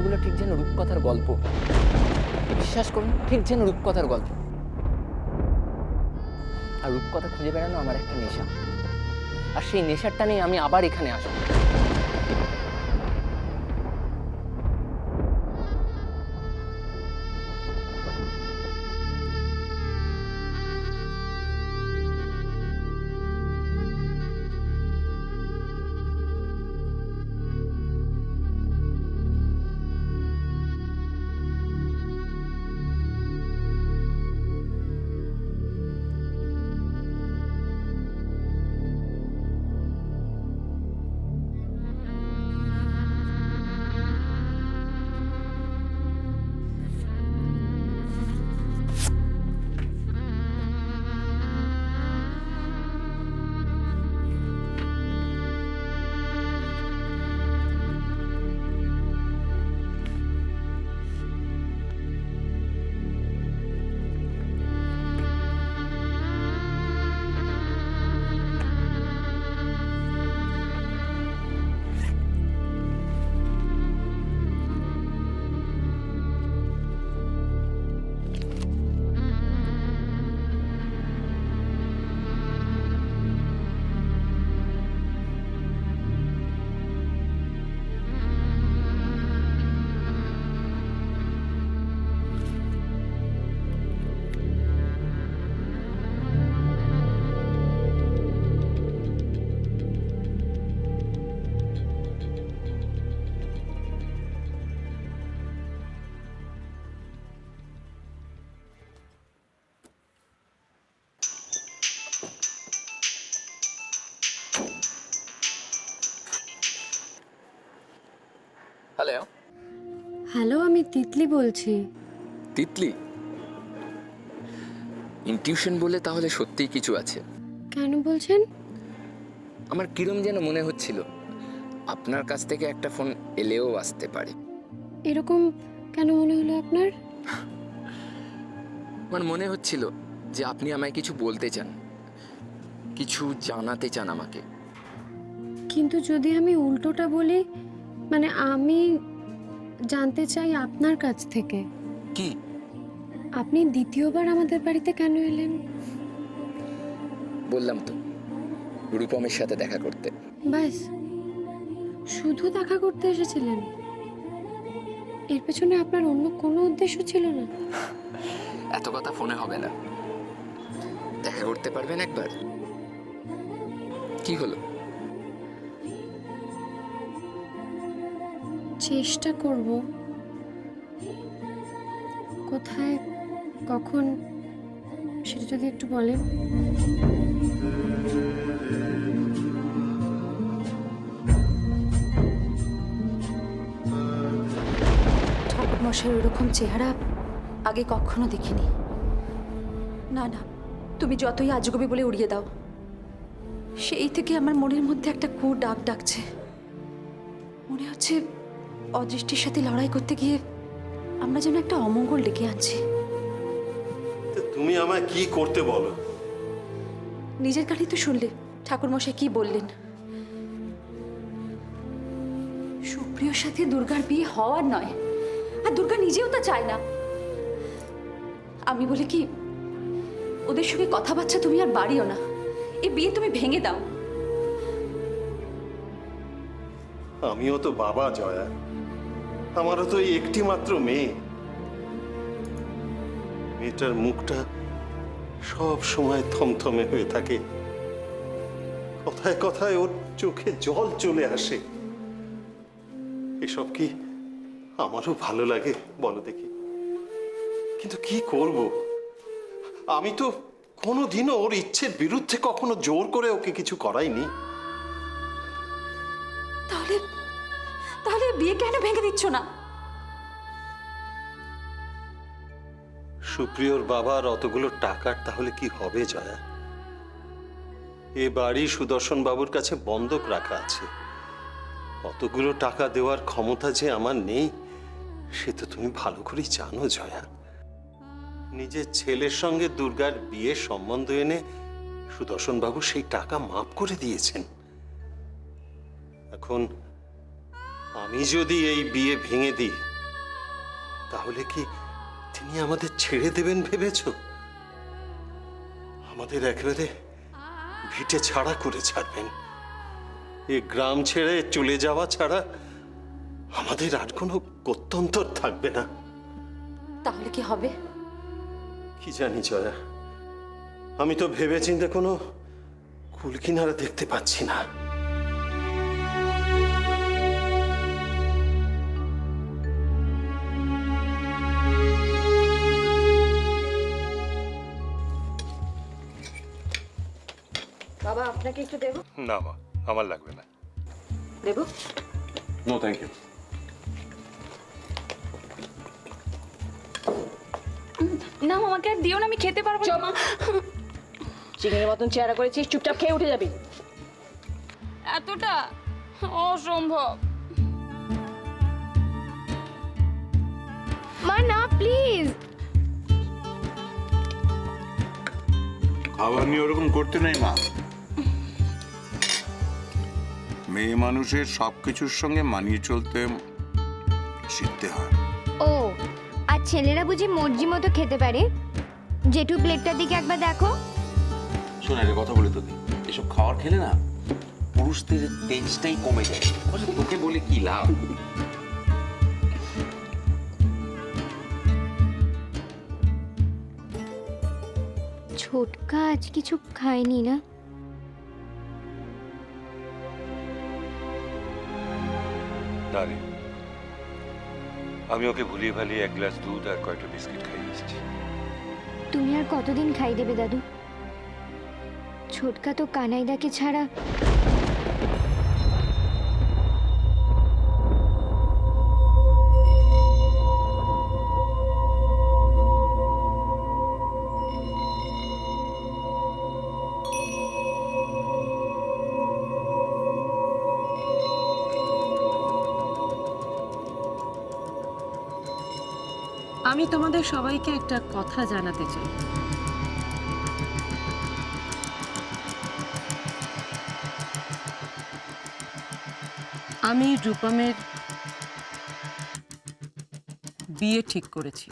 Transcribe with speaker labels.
Speaker 1: কথাগুলো ঠিক যেন রূপকথার গল্প। বিশ্বাস করুন, ঠিক যেন রূপকথার গল্প। আর রূপকথা খুঁজে বেড়ানো আমার একটা নেশা, আর সেই নেশারটা নিয়ে আমি আবার এখানে আসবো। হ্যালো।
Speaker 2: হ্যালো, আমি তিতলি বলছি।
Speaker 1: তিতলি? ইনটিউশন বলে তাহলে সত্যিই কিছু আছে।
Speaker 2: কেন বলছেন?
Speaker 1: আমার কিরম যেন মনে হচ্ছিল আপনার কাছ থেকে একটা ফোন এলেও আসতে পারে।
Speaker 2: এরকম কেন মনে হলো আপনার?
Speaker 1: আমার মনে হচ্ছিল যে আপনি আমায় কিছু বলতে চান, কিছু জানাতে চান আমাকে।
Speaker 2: কিন্তু যদি আমি উল্টোটা বলি, মানে আমি জানতে চাই আপনার কাছ থেকে,
Speaker 1: কি?
Speaker 2: আপনি দ্বিতীয়বার আমাদের বাড়িতে কেন এলেন?
Speaker 1: বললাম তো, রূপমের সাথে দেখা করতে।
Speaker 2: ব্যাস, শুধু দেখা করতে এসেছিলেন? এর পেছনে আপনার অন্য কোনো উদ্দেশ্য ছিল না?
Speaker 1: এত কথা ফোনে হবে না, দেখা করতে পারবেন একবার? কি হলো?
Speaker 2: চেষ্টা করব। কোথায়, কখন, সেটা যদি একটু বলেন।
Speaker 3: ঠাকুরমশাইয়ের ওরকম চেহারা আগে কখনো দেখিনি। না না, তুমি যতই আজগুবি বলে উড়িয়ে দাও, সেই থেকে আমার মনের মধ্যে একটা ডাক ডাকছে। মনে হচ্ছে অদৃষ্টির সাথে লড়াই করতে গিয়ে আমরা যেন একটা অমঙ্গল ডেকে আনছি।
Speaker 4: তুমি আমায় কি করতে বলো?
Speaker 3: নিজের কানেই তো শুনলে ঠাকুরমশাই কি বললেন। সুপ্রিয়র সাথে দুর্গার বিয়ে হওয়ার নয়, আর দুর্গা নিজেও তা চায় না। আমি বলি কি, ওদের সঙ্গে কথাবার্তা তুমি আর বাড়িও না, এই বিয়ে তুমি ভেঙে দাও।
Speaker 4: আমিও তো বাবা জয়া, আমারও তো এই একটি মাত্র মেয়ে। মেয়েটার মুখটা সব সময় থমথমে হয়ে থাকে, কথায় কথায় ওর চোখে জল চলে আসে। এসব কি আমারও ভালো লাগে বলো দেখি? কিন্তু কি করব, আমি তো কোনোদিনও ওর ইচ্ছের বিরুদ্ধে কখনো জোর করে ওকে কিছু করাইনি।
Speaker 3: তাহলে তাহলে বিয়ে কেন ভেঙে দিচ্ছ না?
Speaker 4: সুপ্রিয়র বাবার অতগুলো টাকার তাহলে কি হবে জয়া? এ বাড়ি সুদর্শন বাবুর কাছে বন্ধক রাখা আছে। অতগুলো টাকা দেওয়ার ক্ষমতা যে আমার নেই সে তো তুমি ভালো করেই জানো জয়া। নিজের ছেলের সঙ্গে দুর্গার বিয়ের সম্বন্ধ এনে সুদর্শন বাবু সেই টাকা মাফ করে দিয়েছেন। এখন আমি যদি এই বিয়ে ভেঙে দিই তাহলে কি তিনি আমাদের ছেড়ে দেবেন ভেবেছো? আমাদের একেবারে ভিটে ছাড়া করে ছাড়বেন। এই গ্রাম ছেড়ে চলে যাওয়া ছাড়া আমাদের আর কোনো গত্যন্তর থাকবে না।
Speaker 3: তাহলে কি হবে?
Speaker 4: কি জানি জয়া, আমি তো ভেবেচিন্তে কোনো কুল কিনারা দেখতে পাচ্ছি না।
Speaker 3: বাবা, আপনাকে একটু দেবো?
Speaker 4: না মা, আমার লাগবে না।
Speaker 3: দেবো?
Speaker 5: No thank you.
Speaker 6: না আমাকে আর দিও না, আমি খেতে পারবো না।
Speaker 7: চিংড়ির মতন চেহারা করেছিস, চুপচাপ খেয়ে উঠে যাবি।
Speaker 6: এতটা অসম্ভব।
Speaker 2: মা না, প্লিজ।
Speaker 5: খাবার নিয়ে ওরকম করতে নেই মা। মেয়ে মানুষের সবকিছুর সঙ্গে মানিয়ে চলতে শিখতে হয়।
Speaker 8: ও আর ছেলেরা বুঝি মর্জি মতো খেতে পারে? জেঠু প্লেটটার দিকে একবার দেখো।
Speaker 9: শোন একটা কথা বলি তোকে, এসব খাবার খেলে না পুরুষদের তেজটাই কমে যায়। আচ্ছা তোকে বলে কি লাভ?
Speaker 8: ছোটকা আজ কিছু খায়নি না?
Speaker 4: না রে, আমি ওকে ভুলিয়ে ভালিয়ে এক গ্লাস দুধ আর কয়েকটা বিস্কিট খাইয়ে এসেছি।
Speaker 8: তুমি আর কতদিন খাই দেবে দাদু? ছোটকা তো কানাইদাকে ছাড়া
Speaker 7: আমি তোমাদের সবাইকে একটা কথা জানাতে চাই। আমি রূপমের বিয়ে ঠিক করেছি।